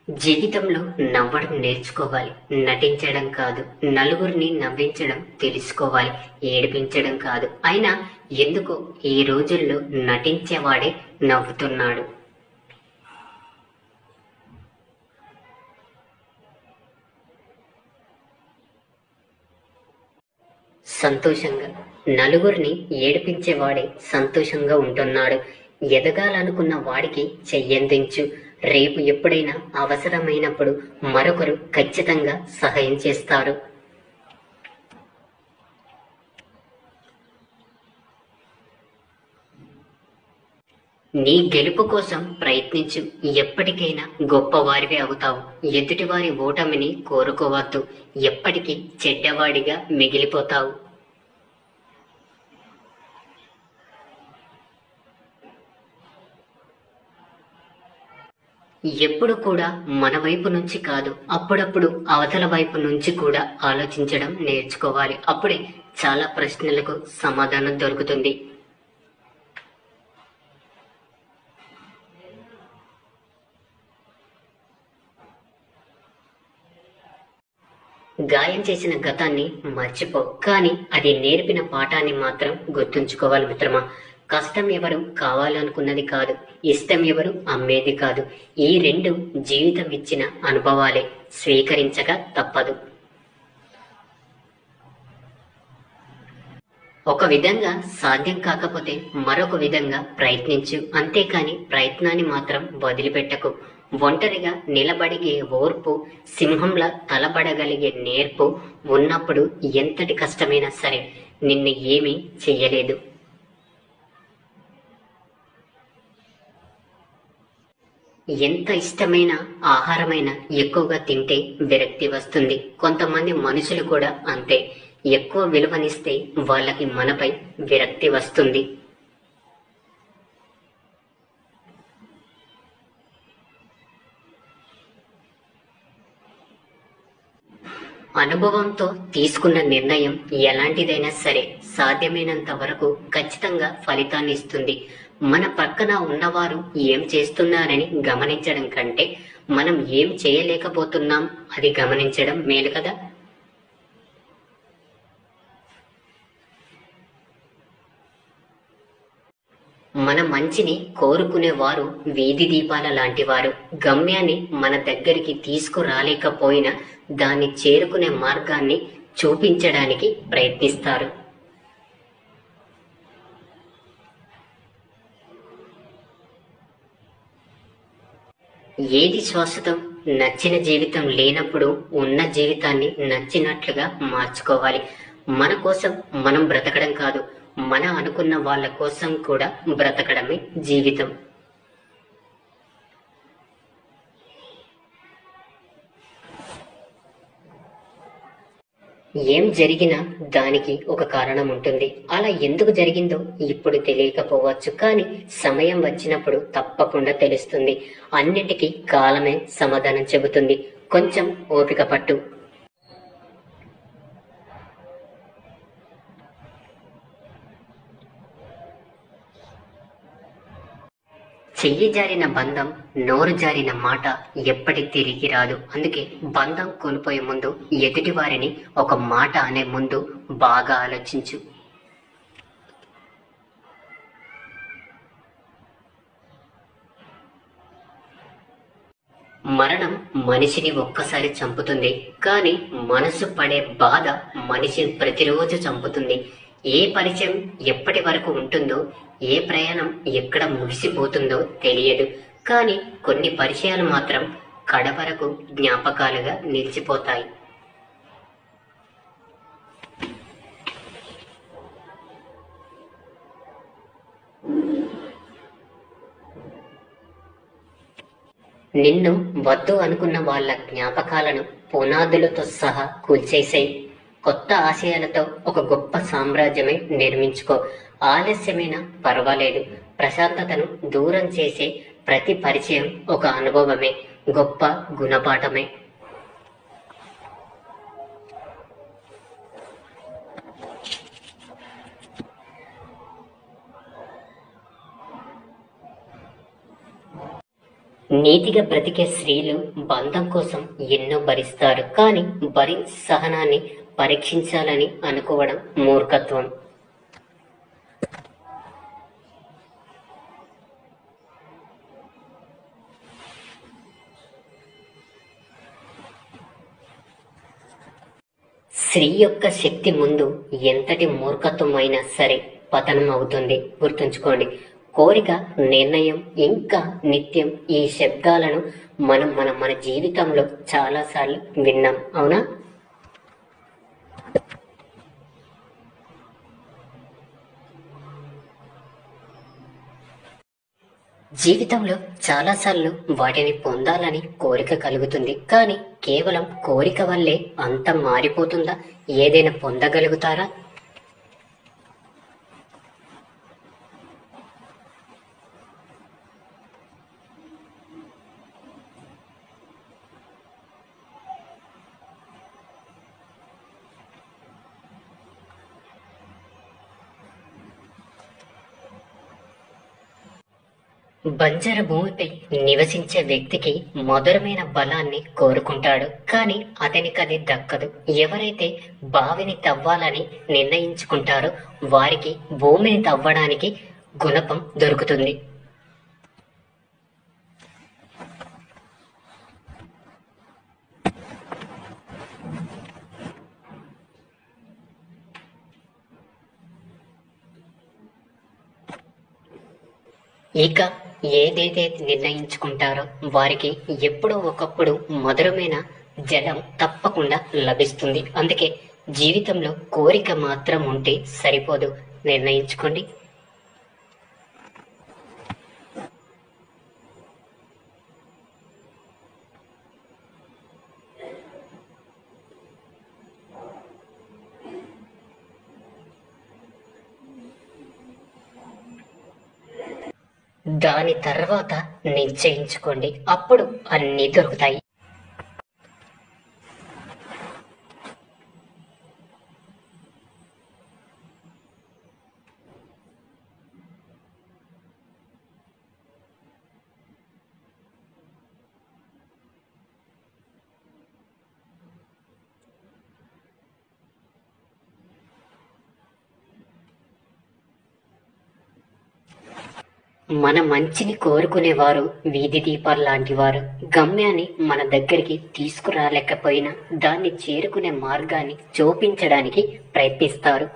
జీవితంలో నవ్వడం నేర్చుకోవాలి, నటించడం కాదు. నలుగురిని నవ్వించడం తెలుసుకోవాలి, ఏడిపించడం కాదు. అయినా ఎందుకో ఈ రోజుల్లో నటించేవాడే నవ్వుతున్నాడు. సంతోషంగా నలుగురిని ఏడిపించేవాడే సంతోషంగా ఉంటున్నాడు. ఎదగాలనుకున్న వాడికి చెయ్యందించు. రేపు ఎప్పుడైనా అవసరమైనప్పుడు మరొకరు ఖచ్చితంగా సహాయం చేస్తారు. నీ గెలుపు కోసం ప్రయత్నించు. ఎప్పటికైనా గొప్పవారివే అవుతావు. ఎదుటివారి ఓటమిని కోరుకోవద్దు. ఎప్పటికీ చెడ్డవాడిగా మిగిలిపోతావు. ఎప్పుడు కూడా మన వైపు నుంచి కాదు, అప్పుడప్పుడు అవతల వైపు నుంచి కూడా ఆలోచించడం నేర్చుకోవాలి. అప్పుడే చాలా ప్రశ్నలకు సమాధానం దొరుకుతుంది. గాయం చేసిన గతాన్ని మర్చిపో, కానీ అది నేర్పిన పాఠాన్ని మాత్రం గుర్తుంచుకోవాలి మిత్రమా. కష్టం ఎవరు కావాలనుకున్నది కాదు, ఇష్టం ఎవరు అమ్మేది కాదు. ఈ రెండు జీవితం ఇచ్చిన అనుభవాలే, స్వీకరించక తప్పదు. ఒక విధంగా సాధ్యం కాకపోతే మరొక విధంగా ప్రయత్నించు. అంతేకాని ప్రయత్నాన్ని మాత్రం వదిలిపెట్టకు. ఒంటరిగా నిలబడిగే ఓర్పు, సింహంలా తలబడగలిగే నేర్పు ఉన్నప్పుడు ఎంతటి కష్టమైనా సరే నిన్ను ఏమీ చెయ్యలేదు. ఎంత ఇష్టమైన ఆహారమైనా ఎక్కువగా తింటే విరక్తి వస్తుంది. కొంతమంది మనుషులు కూడా అంతే. ఎక్కువ విలువనిస్తే వాళ్ళకి మనపై విరక్తి వస్తుంది. అనుభవంతో తీసుకున్న నిర్ణయం ఎలాంటిదైనా సరే సాధ్యమైనంత వరకు ఖచ్చితంగా ఫలితాన్ని ఇస్తుంది. మన పక్కన ఉన్నవారు ఏం చేస్తున్నారని గమనించడం కంటే మనం ఏం చేయలేకపోతున్నాం అది గమనించడం మేలు కదా. మన మంచిని కోరుకునేవారు వీధి దీపాల లాంటివారు. గమ్యాన్ని మన దగ్గరికి తీసుకురాలేకపోయినా దాన్ని చేరుకునే మార్గాన్ని చూపించడానికి ప్రయత్నిస్తారు. ఏది శాశ్వతం? నచ్చిన జీవితం లేనప్పుడు ఉన్న జీవితాన్ని నచ్చినట్లుగా మార్చుకోవాలి. మన కోసం మనం బ్రతకడం కాదు, మన అనుకున్న వాళ్ళ కోసం కూడా బ్రతకడమే జీవితం. ఏం జరిగినా దానికి ఒక కారణం ఉంటుంది. అలా ఎందుకు జరిగిందో ఇప్పుడు తెలియకపోవచ్చు, కానీ సమయం వచ్చినప్పుడు తప్పకుండా తెలుస్తుంది. అన్నిటికీ కాలమే సమాధానం చెబుతుంది. కొంచెం ఓపిక పట్టు. చెయ్యి జారిన బంధం, నోరు జారిన మాట ఎప్పటి తిరిగి రాదు. అందుకే బంధం కోల్పోయే ముందు, ఎదుటి వారిని ఒక మాట అనే ముందు బాగా ఆలోచించు. మరణం మనిషిని ఒక్కసారి చంపుతుంది, కానీ మనసు పడే బాధ మనిషిని ప్రతిరోజు చంపుతుంది. ఏ పరిచయం ఎప్పటి వరకు ఉంటుందో, ఏ ప్రయాణం ఎక్కడ ముగిసిపోతుందో తెలియదు, కానీ కొన్ని పరిచయాలు మాత్రం కడవరకు జ్ఞాపకాలుగా నిలిచిపోతాయి. నిన్ను వద్దు అనుకున్న వాళ్ళ జ్ఞాపకాలను పునాదులతో సహా కూల్చేసాయి. కొత్త ఆశయాలతో ఒక గొప్ప సామ్రాజ్యమే నిర్మించుకో. ఆలస్యమైనా పర్వాలేదు. ప్రశాంతతను దూరం చేసే ప్రతి పరిచయం ఒక అనుభవమే, గొప్ప గుణపాఠమే. నీతిగా బ్రతికే స్త్రీలు బంధం కోసం ఎన్నో భరిస్తారు, కానీ భరించి సహనాన్ని పరీక్షించాలని అనుకోవడం మూర్ఖత్వం. స్త్రీ యొక్క శక్తి ముందు ఎంతటి మూర్ఖత్వం అయినా సరే పతనం అవుతుంది. గుర్తుంచుకోండి. కోరిక, నిర్ణయం, ఇంకా నిత్యం ఈ శబ్దాలను మనం మన జీవితంలో చాలాసార్లు విన్నాం, అవునా? జీవితంలో చాలాసార్లు వాటిని పొందాలని కోరిక కలుగుతుంది, కానీ కేవలం కోరిక వల్లే అంత మారిపోతుందా? ఏదైనా పొందగలుగుతారా? బంజరు భూమిపై నివసించే వ్యక్తికి మధురమైన బలాన్ని కోరుకుంటాడు, కానీ అతనికి అది దక్కదు. ఎవరైతే బావిని తవ్వాలని నిర్ణయించుకుంటారో వారికి భూమిని తవ్వడానికి గుణపం దొరుకుతుంది. ఇక ఏదైతే నిర్ణయించుకుంటారో వారికి ఎప్పుడో ఒకప్పుడు మధురమైన జలం తప్పకుండా లభిస్తుంది. అందుకే జీవితంలో కోరిక మాత్రం ఉంటే సరిపోదు, నిర్ణయించుకోండి. దాని తర్వాత నిశ్చయించుకోండి, అప్పుడు అన్నీ దొరుకుతాయి. మన మంచిని కోరుకునేవారు వీధి దీపాలు లాంటి వారు. గమ్యాన్ని మన దగ్గరికి తీసుకురాలేకపోయినా దాన్ని చేరుకునే మార్గాన్ని చూపించడానికి ప్రయత్నిస్తారు.